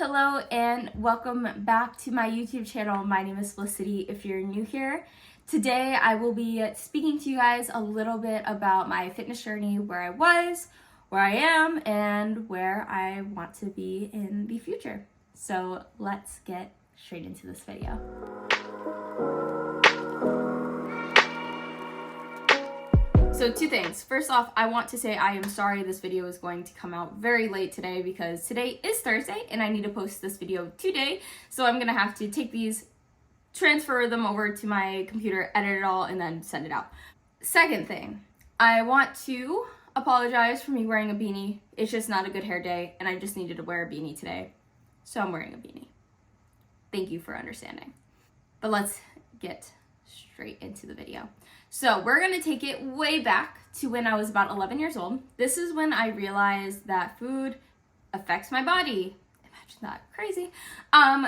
Hello and welcome back to my YouTube channel. My name is Felicity if you're new here. Today I will be speaking to you guys a little bit about my fitness journey, where I was, where I am, and where I want to be in the future. So let's get straight into this video. So two things. First off, I want to say I am sorry this video is going to come out very late today because today is Thursday and I need to post this video today. So I'm gonna have to take these, transfer them over to my computer, edit it all, and then send it out. Second thing, I want to apologize for me wearing a beanie. It's just not a good hair day and I just needed to wear a beanie today. So I'm wearing a beanie. Thank you for understanding. But let's get straight into the video. So we're gonna take it way back to when I was about 11 years old. This is when I realized that food affects my body. Imagine that, crazy.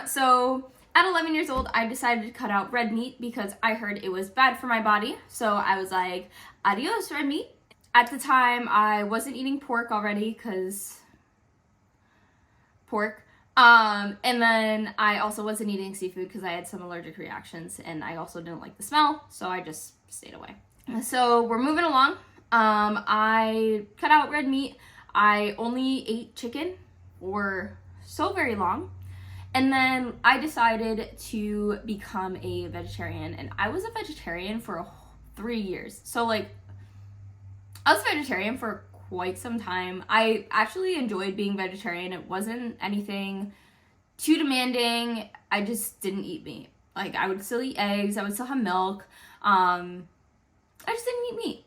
So at 11 years old, I decided to cut out red meat because I heard it was bad for my body. So I was like, adios red meat. At the time, I wasn't eating pork already because pork. And then I also wasn't eating seafood because I had some allergic reactions and I also didn't like the smell, so I just stayed away. So we're moving along. I cut out red meat. I only ate chicken for so very long. And then I decided to become a vegetarian, and I was a vegetarian for 3 years. So like, I was a vegetarian for quite some time. I actually enjoyed being vegetarian. It wasn't anything too demanding. I just didn't eat meat. Like, I would still eat eggs. I would still have milk. I just didn't eat meat.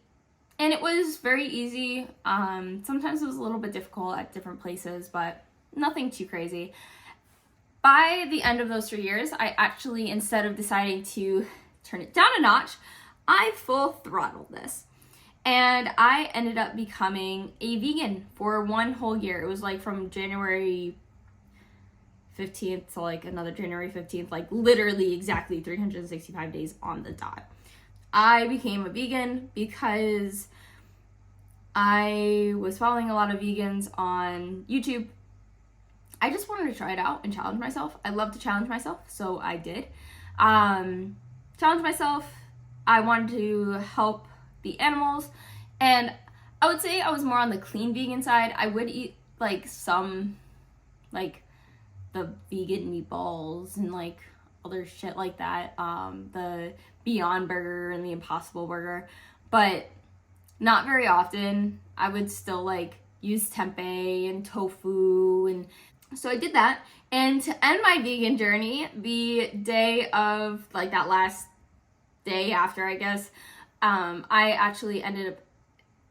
And it was very easy. Sometimes it was a little bit difficult at different places, but nothing too crazy. By the end of those 3 years, I actually, instead of deciding to turn it down a notch, I full throttled this. And I ended up becoming a vegan for 1 whole year. It was like from January 15th to like another January 15th, like literally exactly 365 days on the dot. I became a vegan because I was following a lot of vegans on YouTube. I just wanted to try it out and challenge myself. I love to challenge myself, so I did. Challenge myself. I wanted to help the animals, and I would say I was more on the clean vegan side. I would eat like some, like the vegan meatballs and like other shit like that, the Beyond Burger and the Impossible Burger, but not very often. I would still like use tempeh and tofu, and so I did that. And to end my vegan journey, the day of like that last day after, I guess, I actually ended up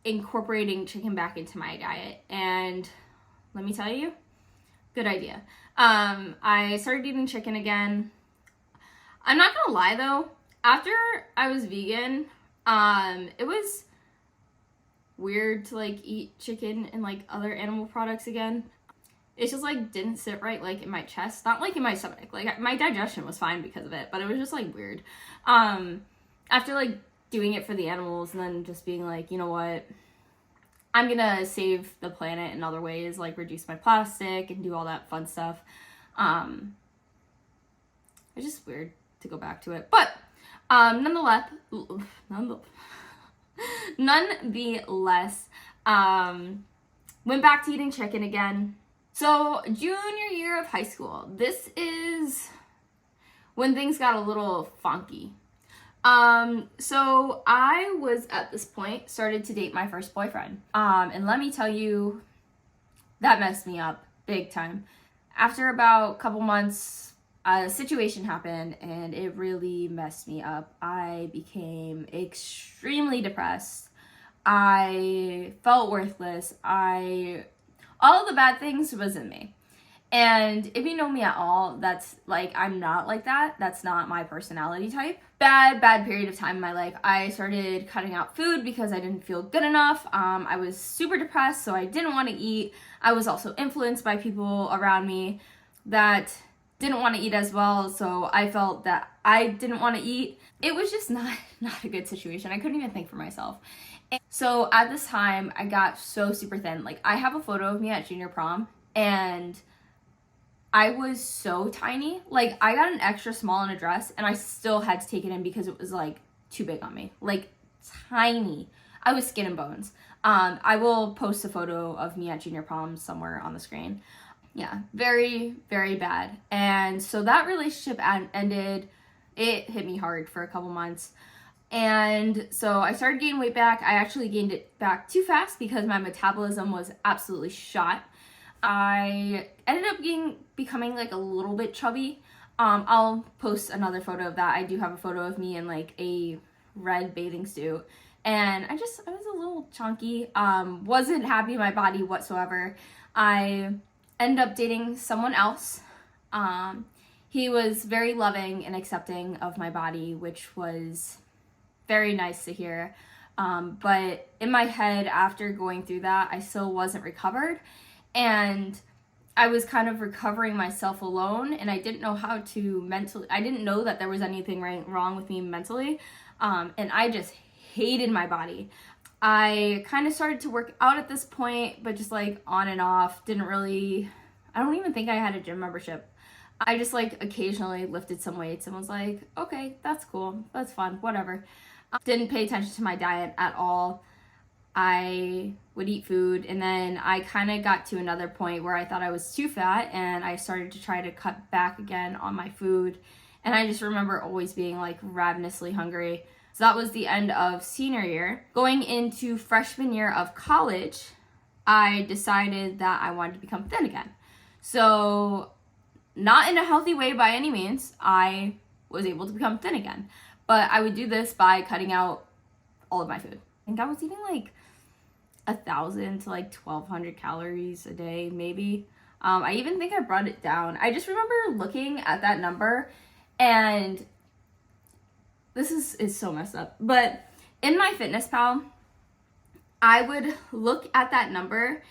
incorporating chicken back into my diet, and let me tell you, good idea. I started eating chicken again. I'm not gonna lie though, after I was vegan, it was weird to like eat chicken and like other animal products again. It just like didn't sit right like in my chest, not like in my stomach. Like my digestion was fine because of it, but it was just like weird. After like doing it for the animals and then just being like, you know what, I'm gonna save the planet in other ways, like reduce my plastic and do all that fun stuff. It's just weird to go back to it, but nonetheless, went back to eating chicken again. So junior year of high school, this is when things got a little funky. So I was at this point started to date my first boyfriend. And let me tell you, that messed me up big time. After about a couple months, a situation happened and it really messed me up. I became extremely depressed. I felt worthless. All of the bad things was in me. And if you know me at all, that's like, I'm not like that. That's not my personality type. Bad period of time in my life. I started cutting out food because I didn't feel good enough. I was super depressed, so I didn't want to eat. I was also influenced by people around me that didn't want to eat as well, so I felt that I didn't want to eat. It was just not a good situation. I couldn't even think for myself. And so at this time, I got so super thin. Like, I have a photo of me at junior prom, and I was so tiny. Like, I got an extra small in a dress and I still had to take it in because it was like too big on me. Like, tiny. I was skin and bones. I will post a photo of me at junior prom somewhere on the screen. Yeah, very, very bad. And so that relationship ended. It hit me hard for a couple months. And so I started gaining weight back. I actually gained it back too fast because my metabolism was absolutely shot. I ended up becoming like a little bit chubby. I'll post another photo of that. I do have a photo of me in like a red bathing suit. And I was a little chunky. Wasn't happy with my body whatsoever. I ended up dating someone else. He was very loving and accepting of my body, which was very nice to hear. But in my head, after going through that, I still wasn't recovered. And I was kind of recovering myself alone, and I didn't know how to I didn't know that there was anything wrong with me mentally. And I just hated my body. I kind of started to work out at this point, but just like on and off, I don't even think I had a gym membership. I just like occasionally lifted some weights and was like, okay, that's cool, that's fun, whatever. Didn't pay attention to my diet at all. I would eat food, and then I kind of got to another point where I thought I was too fat, and I started to try to cut back again on my food. And I just remember always being like ravenously hungry. So that was the end of senior year. Going into freshman year of college, I decided that I wanted to become thin again. So, not in a healthy way by any means, I was able to become thin again. But I would do this by cutting out all of my food. I think I was eating like 1,000 to like 1,200 calories a day, maybe. I even think I brought it down. I just remember looking at that number, and this is so messed up. But in MyFitnessPal, I would look at that number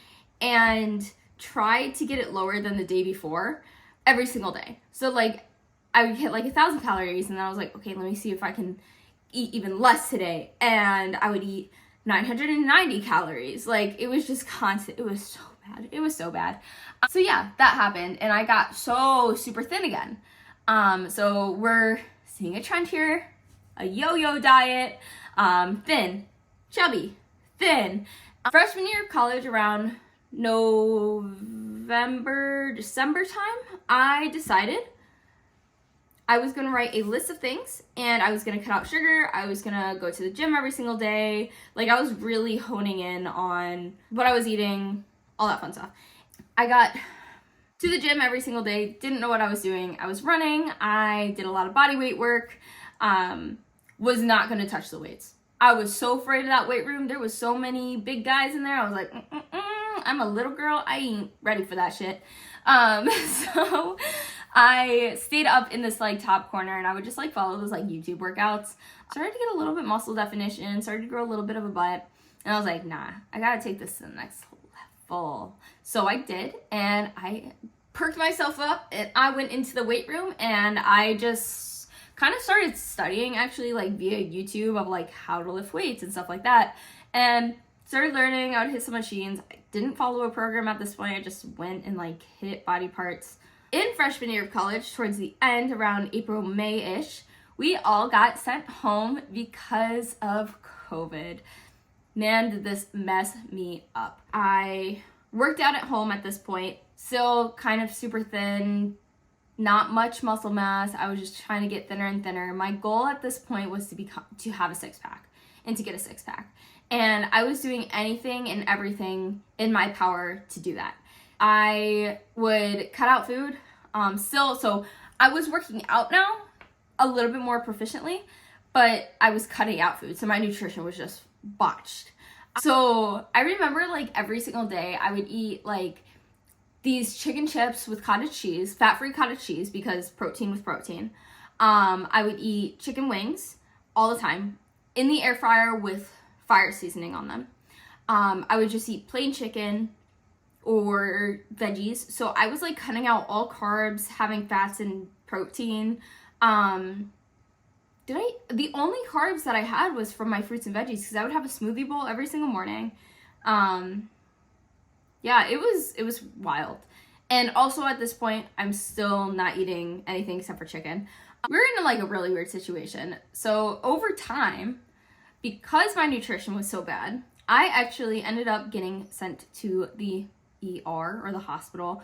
and try to get it lower than the day before every single day. So like I would hit like 1,000 calories, and then I was like, okay, let me see if I can eat even less today. And I would eat 990 calories. Like, it was just constant. It was so bad. It was so bad. So yeah, that happened, and I got so super thin again. So we're seeing a trend here, a yo-yo diet, thin, chubby, thin. Freshman year of college, around November, December time, I decided I was going to write a list of things, and I was going to cut out sugar. I was going to go to the gym every single day. Like, I was really honing in on what I was eating, all that fun stuff. I got to the gym every single day, didn't know what I was doing. I was running. I did a lot of body weight work. Was not going to touch the weights. I was so afraid of that weight room. There was so many big guys in there. I was like, I'm a little girl. I ain't ready for that shit. So I stayed up in this like top corner, and I would just like follow those like YouTube workouts. Started to get a little bit muscle definition, started to grow a little bit of a butt, and I was like, nah, I gotta take this to the next level. So I did, and I perked myself up, and I went into the weight room, and I just kind of started studying actually like via YouTube of like how to lift weights and stuff like that, and started learning how to hit some machines. I didn't follow a program at this point. I just went and like hit body parts. In freshman year of college, towards the end, around April, May-ish, we all got sent home because of COVID. Man, did this mess me up. I worked out at home at this point, still kind of super thin, not much muscle mass. I was just trying to get thinner and thinner. My goal at this point was to have a six-pack and to get a six-pack. And I was doing anything and everything in my power to do that. I would cut out food so I was working out now a little bit more proficiently, but I was cutting out food, so my nutrition was just botched. So I remember like every single day I would eat like these chicken chips with cottage cheese, fat-free cottage cheese, because protein with protein. I would eat chicken wings all the time in the air fryer with fire seasoning on them. I would just eat plain chicken or veggies. So I was like cutting out all carbs, having fats and protein. The only carbs that I had was from my fruits and veggies, because I would have a smoothie bowl every single morning. Yeah, it was wild. And also at this point, I'm still not eating anything except for chicken. We're in like a really weird situation. So over time, because my nutrition was so bad, I actually ended up getting sent to the ER or the hospital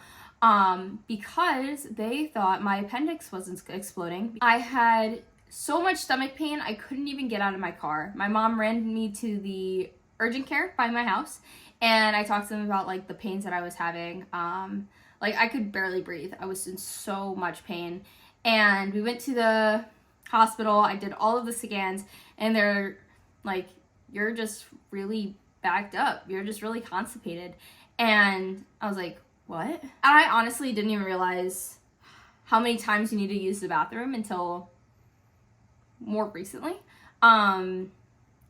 because they thought my appendix wasn't exploding. I had so much stomach pain, I couldn't even get out of my car. My mom ran me to the urgent care by my house, and I talked to them about like the pains that I was having. Like I could barely breathe. I was in so much pain. And we went to the hospital. I did all of the scans, and they're like, you're just really backed up. You're just really constipated. And I was like, what? I honestly didn't even realize how many times you need to use the bathroom until more recently.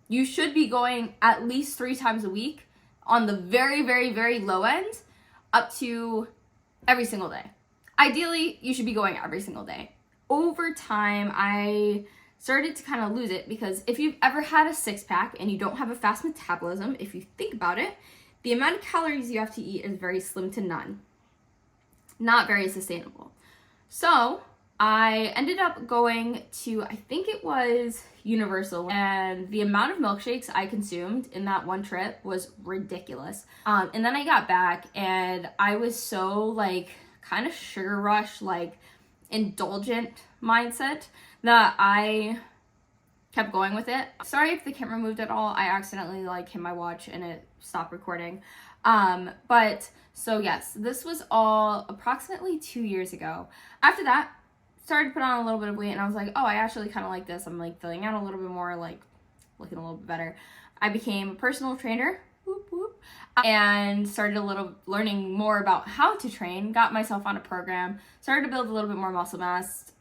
You should be going at least 3 times a week on the very, very, very low end, up to every single day. Ideally, you should be going every single day. Over time, I started to kind of lose it because if you've ever had a 6-pack and you don't have a fast metabolism, if you think about it, the amount of calories you have to eat is very slim to none. Not very sustainable. So I ended up going to, I think it was Universal, and the amount of milkshakes I consumed in that one trip was ridiculous. And then I got back and I was so like kind of sugar rush, like indulgent mindset that I kept going with it. Sorry if the camera moved at all. I accidentally like hit my watch and it stopped recording. But so yes, this was all approximately 2 years ago. After that, started to put on a little bit of weight, and I was like, oh, I actually kind of like this. I'm like filling out a little bit more, like looking a little bit better. I became a personal trainer, whoop, whoop, and started learning more about how to train, got myself on a program, started to build a little bit more muscle mass.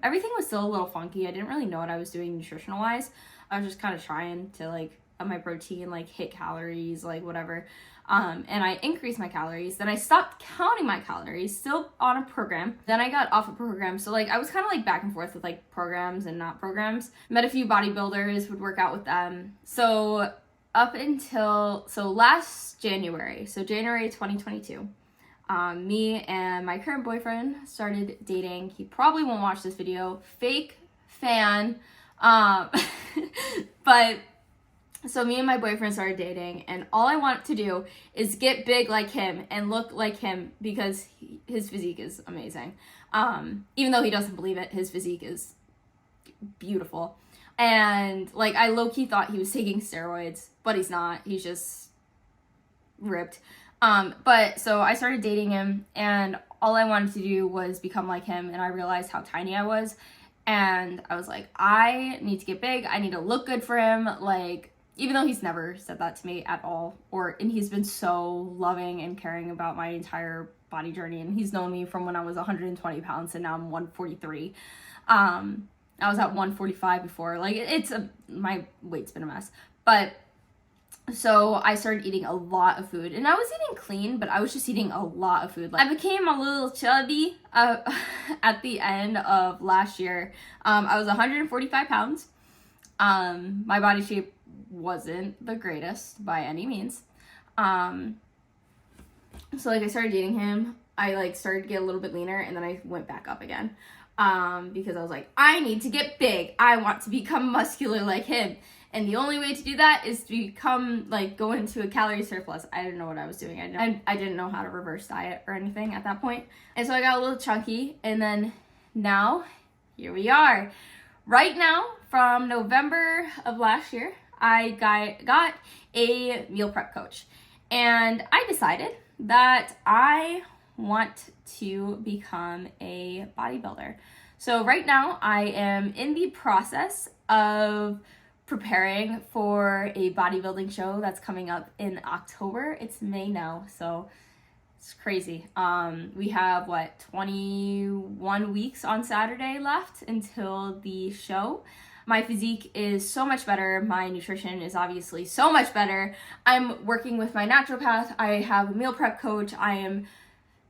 Everything was still a little funky. I didn't really know what I was doing nutritional wise. I was just kind of trying to like up my protein, like hit calories, like whatever. And I increased my calories. Then I stopped counting my calories, still on a program. Then I got off a program. So like I was kind of like back and forth with like programs and not programs. Met a few bodybuilders, would work out with them. So up until, last January, so January 2022, me and my current boyfriend started dating. He probably won't watch this video. Fake fan. But so me and my boyfriend started dating, and all I want to do is get big like him and look like him because his physique is amazing. Even though he doesn't believe it, his physique is beautiful. And like I low-key thought he was taking steroids, but he's not. He's just ripped. But so I started dating him, and all I wanted to do was become like him, and I realized how tiny I was. And I was like, I need to get big. I need to look good for him. Like, even though he's never said that to me at all, and he's been so loving and caring about my entire body journey, and he's known me from when I was 120 pounds and now I'm 143. I was at 145 before. Like, my weight's been a mess. But so I started eating a lot of food, and I was eating clean, but I was just eating a lot of food. Like, I became a little chubby at the end of last year. I was 145 pounds. My body shape wasn't the greatest by any means. So like I started dating him. I like started to get a little bit leaner, and then I went back up again. Because I was like, I need to get big. I want to become muscular like him. And the only way to do that is to become, like, go into a calorie surplus. I didn't know what I was doing. I didn't know how to reverse diet or anything at that point. And so I got a little chunky. And then now, here we are. Right now, from November of last year, I got a meal prep coach. And I decided that I want to become a bodybuilder. So right now, I am in the process of preparing for a bodybuilding show that's coming up in October. It's May now, so it's crazy. We have 21 weeks on Saturday left until the show. My physique is so much better. My nutrition is obviously so much better. I'm working with my naturopath. I have a meal prep coach. I am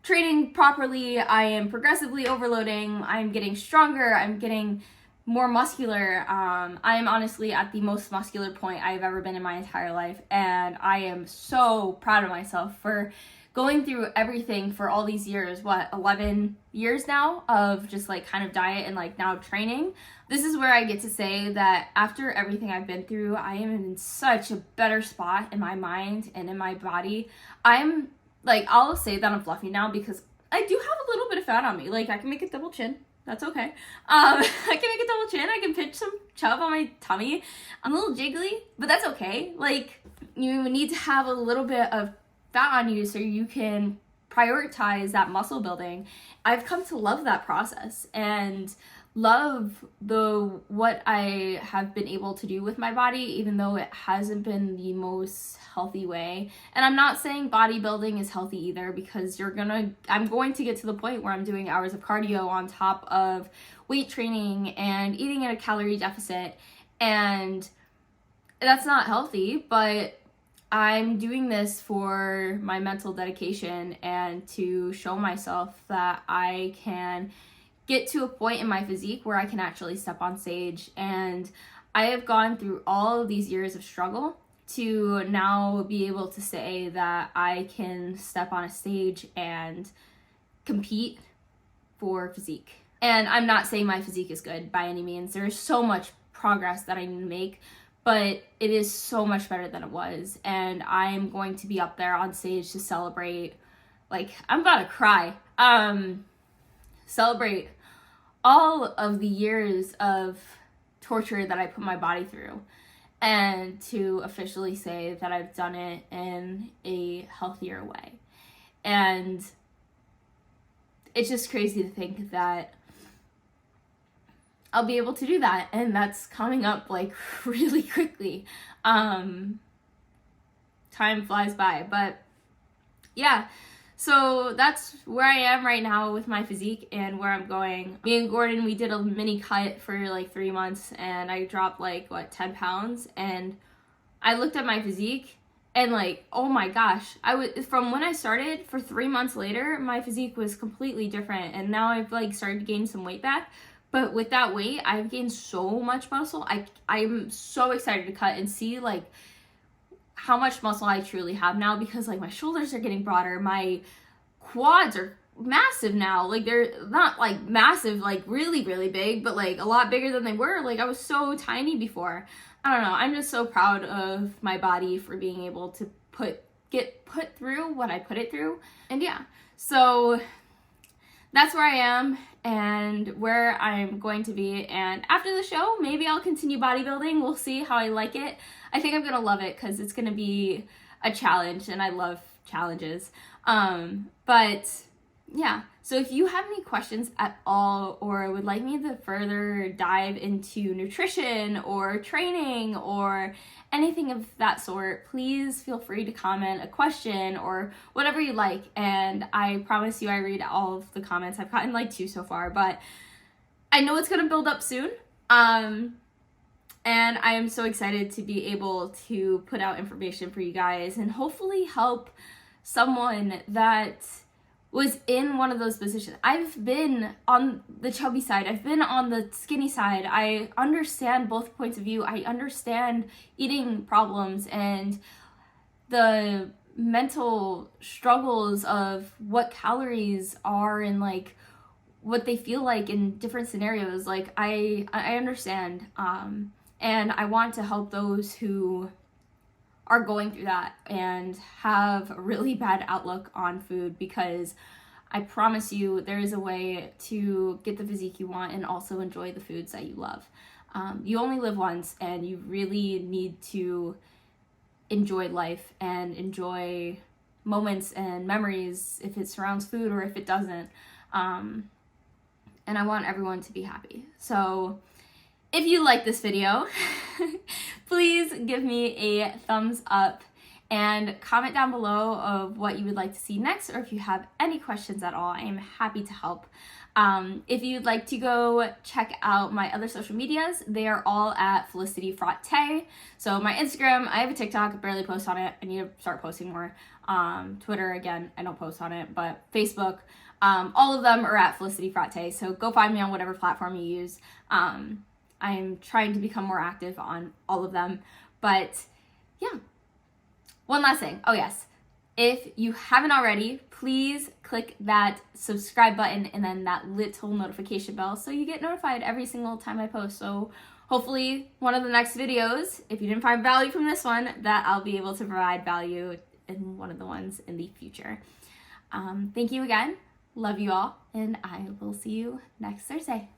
training properly. I am progressively overloading. I'm getting stronger. I'm getting more muscular. I am honestly at the most muscular point I've ever been in my entire life, and I am so proud of myself for going through everything for all these years, 11 years now of just like kind of diet and like now training, this is where I get to say that after everything I've been through, I am in such a better spot in my mind and in my body. I'm like, I'll say that I'm fluffy now because I do have a little bit of fat on me. Like, I can make a double chin. That's okay. I can make a double chin. I can pinch some chub on my tummy. I'm a little jiggly, but that's okay. Like, you need to have a little bit of fat on you so you can prioritize that muscle building. I've come to love that process and love what I have been able to do with my body, even though it hasn't been the most healthy way. And I'm not saying bodybuilding is healthy either, because I'm going to get to the point where I'm doing hours of cardio on top of weight training and eating in a calorie deficit, and that's not healthy, but I'm doing this for my mental dedication and to show myself that I can get to a point in my physique where I can actually step on stage. And I have gone through all of these years of struggle to now be able to say that I can step on a stage and compete for physique. And I'm not saying my physique is good by any means. There's so much progress that I need to make, but it is so much better than it was. And I'm going to be up there on stage to celebrate, like, I'm about to cry. Celebrate all of the years of torture that I put my body through, and to officially say that I've done it in a healthier way. And it's just crazy to think that I'll be able to do that, and that's coming up like really quickly. Time flies by, but yeah. So that's where I am right now with my physique and where I'm going. Me and Gordon, we did a mini cut for like 3 months, and I dropped like 10 pounds, and I looked at my physique and like, oh my gosh, from when I started for 3 months later, my physique was completely different, and now I've like started to gain some weight back. But with that weight, I've gained so much muscle. I'm so excited to cut and see like how much muscle I truly have now, because like my shoulders are getting broader, my quads are massive now. Like, they're not like massive, like really, really big, but like a lot bigger than they were. Like, I was so tiny before. I don't know. I'm just so proud of my body for being able to get put through what I put it through. And yeah, so that's where I am and where I'm going to be. And after the show, maybe I'll continue bodybuilding. We'll see how I like it. I think I'm gonna love it because it's gonna be a challenge, and I love challenges. But yeah, so if you have any questions at all, or would like me to further dive into nutrition or training or anything of that sort, please feel free to comment a question or whatever you like. And I promise you I read all of the comments. I've gotten like 2 so far, but I know it's gonna build up soon. And I am so excited to be able to put out information for you guys and hopefully help someone that was in one of those positions. I've been on the chubby side. I've been on the skinny side. I understand both points of view. I understand eating problems and the mental struggles of what calories are and like what they feel like in different scenarios. Like, I understand. And I want to help those who are going through that and have a really bad outlook on food, because I promise you there is a way to get the physique you want and also enjoy the foods that you love. You only live once, and you really need to enjoy life and enjoy moments and memories, if it surrounds food or if it doesn't. And I want everyone to be happy. So if you like this video, please give me a thumbs up and comment down below of what you would like to see next, or if you have any questions at all, I am happy to help. If you'd like to go check out my other social medias, they are all at Felicity Fratte. So my Instagram, I have a TikTok, I barely post on it. I need to start posting more. Twitter, again, I don't post on it, but Facebook, all of them are at Felicity Fratte. So go find me on whatever platform you use. I'm trying to become more active on all of them. But yeah, one last thing. Oh yes, If you haven't already, please click that subscribe button and then that little notification bell so you get notified every single time I post. So hopefully one of the next videos, if you didn't find value from this one, that I'll be able to provide value in one of the ones in the future. Thank you again. Love you all, and I will see you next Thursday.